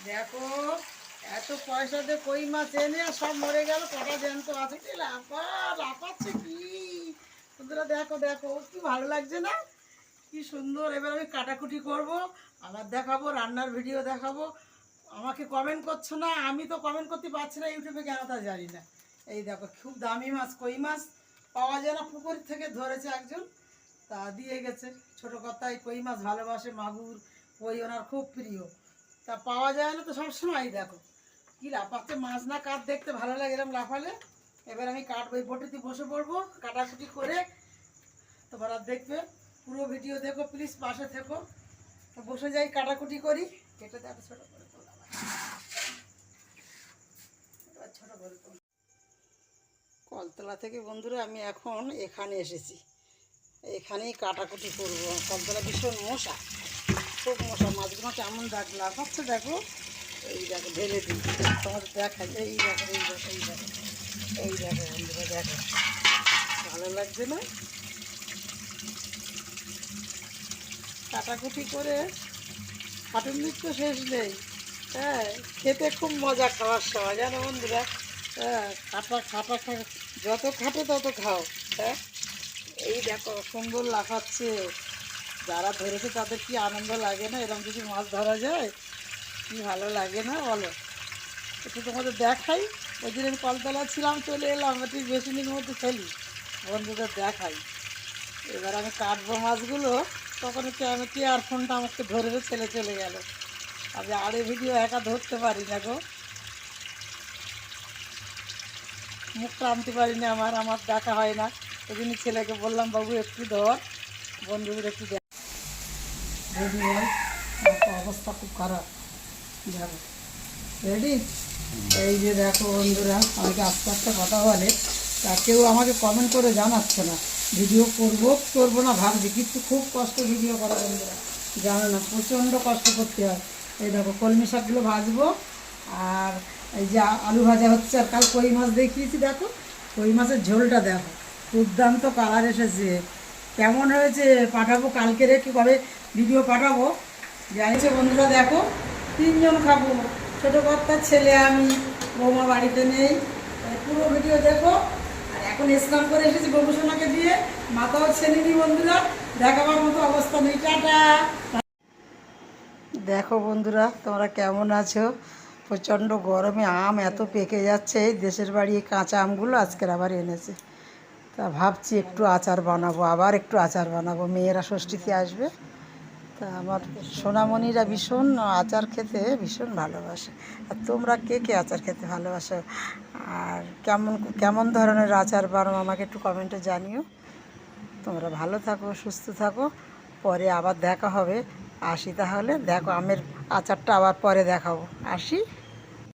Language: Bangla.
দেখো এত পয়সা দিয়ে কই মাছ এনে সব মরে গেল, কটা জ্যান্ত আছে কি লাফাচ্ছে কি বন্ধুরা। দেখো দেখো কি ভালো লাগছে না, কি সুন্দর। এবার আমি কাটাকুটি করব, আবার দেখাবো, রান্নার ভিডিও দেখাবো। আমাকে কমেন্ট করছো না, আমি তো কমেন্ট করতে পারছি না ইউটিউবে, কেন তা জানি না। এই দেখো খুব দামি মাছ, কই মাছ পাওয়া যায় না, পুকুর থেকে ধরেছে একজন, তা দিয়ে গেছে। ছোটো কথায় কই মাছ ভালোবাসে, মাগুর কই ওনার খুব প্রিয়, তা পাওয়া যায় না তো সবসময়। দেখো কি লাফাচ্ছে মাছ, না কাঠ দেখতে ভালো লাগে এরকম লাফালে। এবার আমি কাটবো, এই বটিতে বসে পড়বো কাটাকুটি করে। তোমরা দেখবে পুরো ভিডিও দেখো প্লিজ, পাশে থেকো। তো বসে যাই কাটাকুটি করি। কেটে দেখো ছোটো করে তোলা, ছোটো করে তোলা। কলতলা থেকে বন্ধুরা আমি এখন এখানে এসেছি, এখানেই কাটাকুটি করবো। কলতলা ভীষণ মশা, খুব মশা। মাছগুলো কেমন লাফাচ্ছে দেখো। এই দেখো ঢেলে দিই, তোমাদের দেখাই। এই দেখো এই দেখো এই দেখো এই দেখো বন্ধুরা, দেখো ভালো লাগছে না? কাটাকুটি করে হাটের নৃত্য শেষ নেই। হ্যাঁ, খেতে খুব মজা, খাওয়ার সময় জানো বন্ধুরা। হ্যাঁ, খাটা যত খাটে তত খাও। হ্যাঁ, এই দেখো সুন্দর লাফাচ্ছে। যারা ধরেছে তাদের কি আনন্দ লাগে না, এরকম যদি মাছ ধরা যায়, কি ভালো লাগে না বলো। একটু তোমাদের দেখাই। ওই দিন আমি কলতলা ছিলাম, চলে এলাম, একটু বেশি দিনের মধ্যে ফেলি, বন্ধুদের দেখাই। এবার আমি কাটবো মাছগুলো, তখন আর ফোনটা আমাকে ধরে ছেলে চলে গেল। আমি আর এই ভিডিও একা ধরতে পারি না গো, মুখটা আনতে পারি না, আমার দেখা হয় না। ওই জন্য ছেলেকে বললাম, বাবু একটু ধর, বন্ধুদের একটু দেখ। রেডি হয়, অবস্থা খুব খারাপ। দেখো রেডি। এই যে দেখো বন্ধুরা, আমাকে আস্তে আস্তে কথা বলে, তা কেউ আমাকে কমেন্ট করে জানাচ্ছে না ভিডিও করবো না ভাবছি, কিন্তু খুব কষ্ট ভিডিও করা বন্ধুরা, জানো না, প্রচণ্ড কষ্ট করতে হয়। এই দেখো কলমি শাকগুলো ভাজবো, আর এই যে আলু ভাজা হচ্ছে, আর কাল কই মাছ দেখিয়েছি, দেখো কই মাছের ঝোলটা দেখো, দুর্দান্ত কালার এসেছে। কেমন হয়েছে পাঠাবো কালকে, রেখে কবে ভিডিও পাঠাবো জানিছে বন্ধুরা। দেখো 3 জন খাবো, ছোটো কর্তার ছেলে, আমি, বৌমা বাড়িতে নেই। পুরো ভিডিও দেখো। আর এখন স্নান করে এসেছি গবেষণাকে দিয়ে, মাথাও ছেলেনি বন্ধুরা, দেখাবার মতো অবস্থা নেই। টাটা। দেখো বন্ধুরা তোমরা কেমন আছো? প্রচণ্ড গরমে আম এত পেকে যাচ্ছে, এই দেশের বাড়ি এই কাঁচা আমগুলো আজকের আবার এনেছে। তা ভাবছি একটু আচার বানাবো, আবার একটু আচার বানাবো, মেয়েরা ষষ্ঠীতে আসবে। তা আমার সোনামণিরা ভীষণ আচার খেতে ভীষণ ভালোবাসে। আর তোমরা কে কে আচার খেতে ভালোবাসো, আর কেমন কেমন ধরনের আচার বানাও আমাকে একটু কমেন্টে জানিও। তোমরা ভালো থাকো, সুস্থ থাকো, পরে আবার দেখা হবে। আসি তাহলে, দেখো আমের আচারটা আবার পরে দেখাবো। আসি।